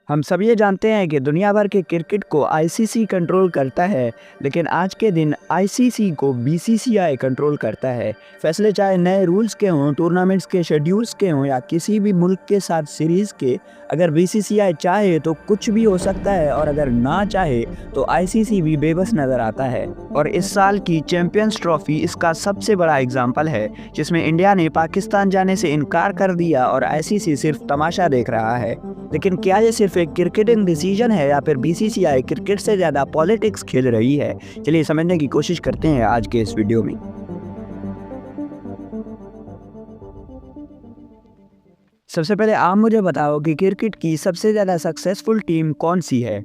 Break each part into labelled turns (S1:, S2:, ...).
S1: हम सब ये जानते हैं कि दुनिया भर के क्रिकेट को आईसीसी कंट्रोल करता है, लेकिन आज के दिन आईसीसी को बीसीसीआई कंट्रोल करता है। फैसले चाहे नए रूल्स के हों, टूर्नामेंट्स के शेड्यूल्स के हों या किसी भी मुल्क के साथ सीरीज़ के, अगर बीसीसीआई चाहे तो कुछ भी हो सकता है और अगर ना चाहे तो आईसीसी भी बेबस नज़र आता है। और इस साल की चैंपियंस ट्रॉफी इसका सबसे बड़ा एग्जाम्पल है, जिसमें इंडिया ने पाकिस्तान जाने से इनकार कर दिया और आईसीसी सिर्फ तमाशा देख रहा है। लेकिन क्या ये सिर्फ एक क्रिकेटिंग डिसीजन है या फिर बीसीसीआई क्रिकेट से ज़्यादा पॉलिटिक्स खेल रही है? चलिए समझने की कोशिश करते हैं आज के इस वीडियो में। सबसे पहले आप मुझे बताओ कि क्रिकेट की सबसे ज़्यादा सक्सेसफुल टीम कौन सी है?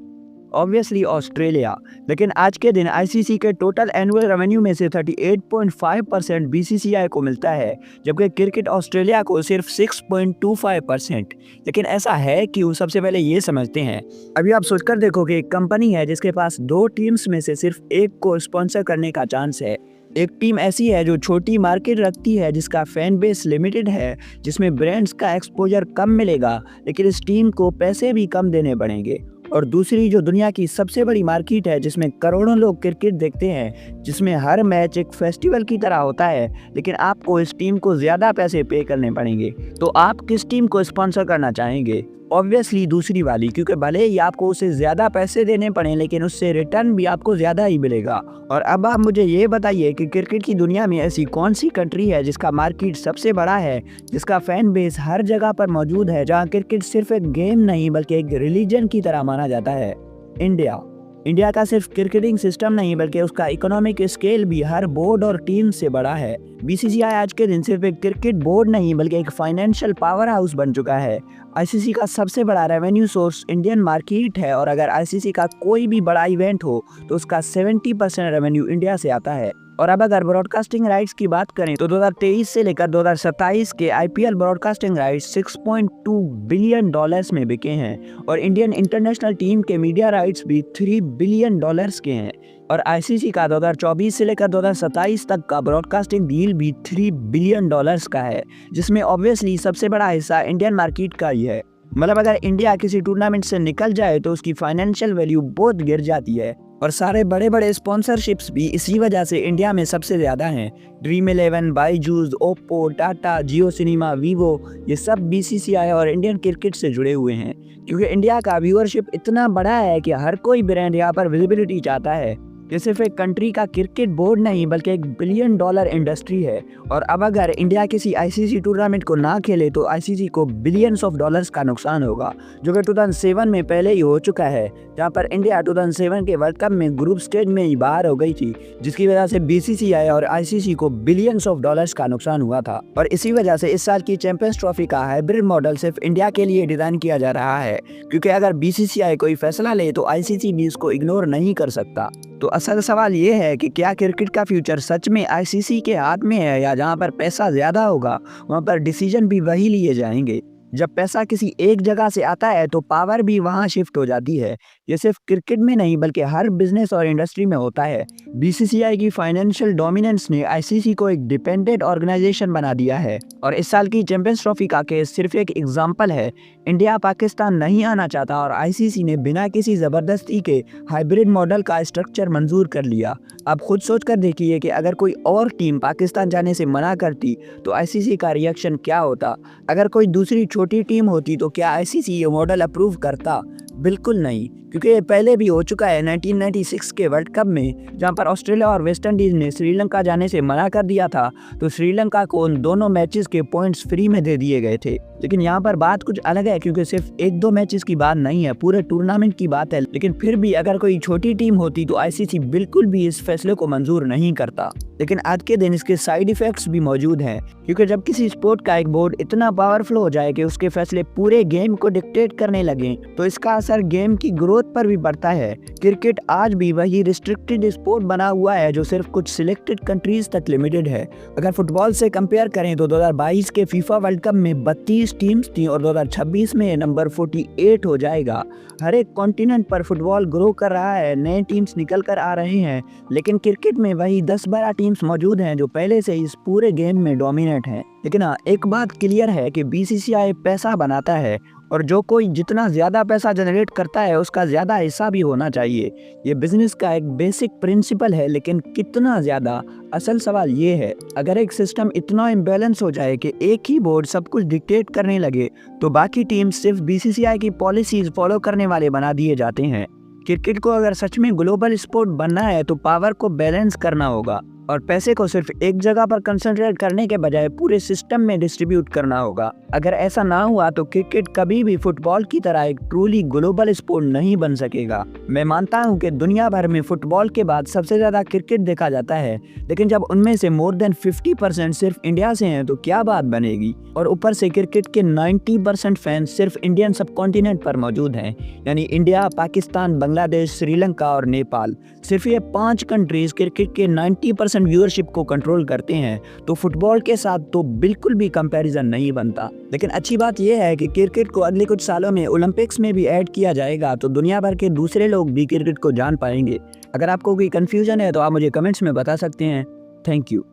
S1: Obviously Australia. लेकिन आज के दिन आईसीसी के टोटल एनुअल रेवेन्यू में से 38.5% बीसीसीआई को मिलता है, जबकि क्रिकेट ऑस्ट्रेलिया को सिर्फ 6.25%। लेकिन ऐसा है क्यों? सबसे पहले ये समझते हैं। अभी आप सोचकर देखो कि एक कंपनी है जिसके पास 2 टीम्स में से सिर्फ एक को स्पॉन्सर करने का चांस है। एक टीम ऐसी है जो छोटी मार्केट रखती है, जिसका फैन बेस लिमिटेड है, जिसमें ब्रांड्स का एक्सपोजर कम मिलेगा, लेकिन इस टीम को पैसे भी कम देने पड़ेंगे। और दूसरी जो दुनिया की सबसे बड़ी मार्केट है, जिसमें करोड़ों लोग क्रिकेट देखते हैं, जिसमें हर मैच एक फेस्टिवल की तरह होता है, लेकिन आपको इस टीम को ज़्यादा पैसे पे करने पड़ेंगे। तो आप किस टीम को स्पॉन्सर करना चाहेंगे? ऑब्वियसली दूसरी वाली, क्योंकि भले ही आपको उसे ज़्यादा पैसे देने पड़े, लेकिन उससे रिटर्न भी आपको ज़्यादा ही मिलेगा। और अब आप मुझे ये बताइए कि क्रिकेट की दुनिया में ऐसी कौन सी कंट्री है जिसका मार्केट सबसे बड़ा है, जिसका फैन बेस हर जगह पर मौजूद है, जहाँ क्रिकेट सिर्फ एक गेम नहीं बल्कि एक रिलीजन की तरह माना जाता है? इंडिया। इंडिया का सिर्फ क्रिकेटिंग सिस्टम नहीं बल्कि उसका इकोनॉमिक स्केल भी हर बोर्ड और टीम से बड़ा है। बीसीसीआई आज के दिन सिर्फ एक क्रिकेट बोर्ड नहीं बल्कि एक फाइनेंशियल पावर हाउस बन चुका है। आईसीसी का सबसे बड़ा रेवेन्यू सोर्स इंडियन मार्केट है, और अगर आईसीसी का कोई भी बड़ा इवेंट हो तो उसका 70% रेवेन्यू इंडिया से आता है। और अब अगर ब्रॉडकास्टिंग राइट्स की बात करें तो 2023 से लेकर 2027 के आईपीएल ब्रॉडकास्टिंग राइट्स $6.2 बिलियन में बिके हैं, और इंडियन इंटरनेशनल टीम के मीडिया राइट्स भी $3 बिलियन के हैं। और आईसीसी का 2024 से लेकर 2027 तक का ब्रॉडकास्टिंग डील भी $3 बिलियन का है, जिसमें ऑब्वियसली सबसे बड़ा हिस्सा इंडियन मार्केट का ही है। मतलब अगर इंडिया किसी टूर्नामेंट से निकल जाए तो उसकी फाइनेंशियल वैल्यू बहुत गिर जाती है। और सारे बड़े बड़े स्पॉन्सरशिप्स भी इसी वजह से इंडिया में सबसे ज़्यादा हैं। ड्रीम 11, बाईजूस, ओप्पो, टाटा, जियो सिनेमा, वीवो, ये सब बीसीसीआई और इंडियन क्रिकेट से जुड़े हुए हैं, क्योंकि इंडिया का व्यूअरशिप इतना बड़ा है कि हर कोई ब्रांड यहाँ पर विजिबिलिटी चाहता है। ये सिर्फ एक कंट्री का क्रिकेट बोर्ड नहीं बल्कि एक $1 बिलियन इंडस्ट्री है। और अब अगर इंडिया किसी आईसीसी टूर्नामेंट को ना खेले तो आईसीसी को बिलियंस ऑफ डॉलर्स का नुकसान होगा, जो कि 2007 में पहले ही हो चुका है, जहां पर इंडिया 2007 के वर्ल्ड कप में ग्रुप स्टेज में ही बाहर हो गई थी, जिसकी वजह से बीसीसीआई और आईसीसी को बिलियंस ऑफ डॉलर्स का नुकसान हुआ था। और इसी वजह से इस साल की चैंपियंस ट्रॉफी का हाइब्रिड मॉडल सिर्फ इंडिया के लिए डिजाइन किया जा रहा है, क्योंकि अगर बीसीसीआई कोई फैसला ले तो आईसीसी भी इसको इग्नोर नहीं कर सकता। तो असल सवाल ये है कि क्या क्रिकेट का फ्यूचर सच में आईसीसी के हाथ में है, या जहां पर पैसा ज़्यादा होगा वहां पर डिसीजन भी वही लिए जाएंगे? जब पैसा किसी एक जगह से आता है तो पावर भी वहां शिफ्ट हो जाती है। ये सिर्फ क्रिकेट में नहीं बल्कि हर बिजनेस और इंडस्ट्री में होता है। बीसीसीआई की फाइनेंशियल डोमिनेंस ने आईसीसी को एक डिपेंडेंट ऑर्गेनाइजेशन बना दिया है, और इस साल की चैंपियंस ट्रॉफी का केस सिर्फ एक एग्जाम्पल है। इंडिया पाकिस्तान नहीं आना चाहता और आईसीसी ने बिना किसी ज़बरदस्ती के हाइब्रिड मॉडल का स्ट्रक्चर मंजूर कर लिया। आप खुद सोच कर देखिए कि अगर कोई और टीम पाकिस्तान जाने से मना करती तो आईसीसी का रिएक्शन क्या होता? अगर कोई दूसरी छोटी टीम होती तो क्या आईसीसी ये मॉडल अप्रूव करता? बिल्कुल नहीं, क्योंकि ये पहले भी हो चुका है 1996 के वर्ल्ड कप में, जहां पर ऑस्ट्रेलिया और वेस्ट इंडीज़ ने श्रीलंका जाने से मना कर दिया था, तो श्रीलंका को उन दोनों मैचेस के पॉइंट्स फ्री में दे दिए गए थे। लेकिन यहाँ पर बात कुछ अलग है, क्योंकि सिर्फ 1-2 मैचेस की बात नहीं है, पूरे टूर्नामेंट की बात है। लेकिन फिर भी अगर कोई छोटी टीम होती तो आईसीसी बिल्कुल भी इस फैसले को मंजूर नहीं करता। लेकिन आज के दिन इसके साइड इफेक्ट्स भी मौजूद हैं, क्योंकि जब किसी स्पोर्ट का एक बोर्ड इतना पावरफुल हो जाए कि उसके फैसले पूरे गेम को डिक्टेट करने लगे, तो इसका असर गेम की ग्रोथ पर भी पड़ता है। क्रिकेट आज भी वही रिस्ट्रिक्टेड स्पोर्ट बना हुआ है जो सिर्फ कुछ सिलेक्टेड कंट्रीज तक लिमिटेड है। अगर फुटबॉल से कंपेयर करें तो 2022 के फीफा वर्ल्ड कप में 32 टीम्स थी, और 2026 में नंबर 48 हो जाएगा। हर एक कॉन्टिनेंट पर फुटबॉल ग्रो कर रहा है, नए टीम्स निकल कर आ रहे हैं, लेकिन क्रिकेट में वही 10-12 टीम्स मौजूद हैं जो पहले से इस पूरे गेम में डोमिनेट हैं। लेकिन हाँ, एक बात क्लियर है कि बीसीसीआई पैसा बनाता है और जो कोई जितना ज़्यादा पैसा जनरेट करता है उसका ज़्यादा हिस्सा भी होना चाहिए। ये बिजनेस का एक बेसिक प्रिंसिपल है, लेकिन कितना ज़्यादा, असल सवाल ये है। अगर एक सिस्टम इतना इम्बैलेंस हो जाए कि एक ही बोर्ड सब कुछ डिक्टेट करने लगे तो बाकी टीम सिर्फ बीसीसीआई की पॉलिसीज फॉलो करने वाले बना दिए जाते हैं। क्रिकेट को अगर सच में ग्लोबल स्पोर्ट बनना है तो पावर को बैलेंस करना होगा और पैसे को सिर्फ एक जगह पर कंसंट्रेट करने के बजाय पूरे सिस्टम में डिस्ट्रीब्यूट करना होगा। अगर ऐसा ना हुआ तो क्रिकेट कभी भी फुटबॉल की तरह एक ट्रूली ग्लोबल स्पोर्ट नहीं बन सकेगा। मैं मानता हूं कि दुनिया भर में फुटबॉल के बाद सबसे ज़्यादा क्रिकेट देखा जाता है, लेकिन जब उनमें से मोर देन 50% सिर्फ इंडिया से हैं तो क्या बात बनेगी। और ऊपर से क्रिकेट के 90% फैंस सिर्फ इंडियन सब कॉन्टिनेंट पर मौजूद हैं, यानी इंडिया, पाकिस्तान, बांग्लादेश, श्रीलंका और नेपाल। सिर्फ ये 5 कंट्रीज क्रिकेट के 90% व्यूअरशिप को कंट्रोल करते हैं, तो फुटबॉल के साथ तो बिल्कुल भी कंपैरिजन नहीं बनता। लेकिन अच्छी बात यह है कि क्रिकेट को अगले कुछ सालों में ओलंपिक्स में भी ऐड किया जाएगा, तो दुनिया भर के दूसरे लोग भी क्रिकेट को जान पाएंगे। अगर आपको कोई कंफ्यूजन है तो आप मुझे कमेंट्स में बता सकते हैं। Thank you.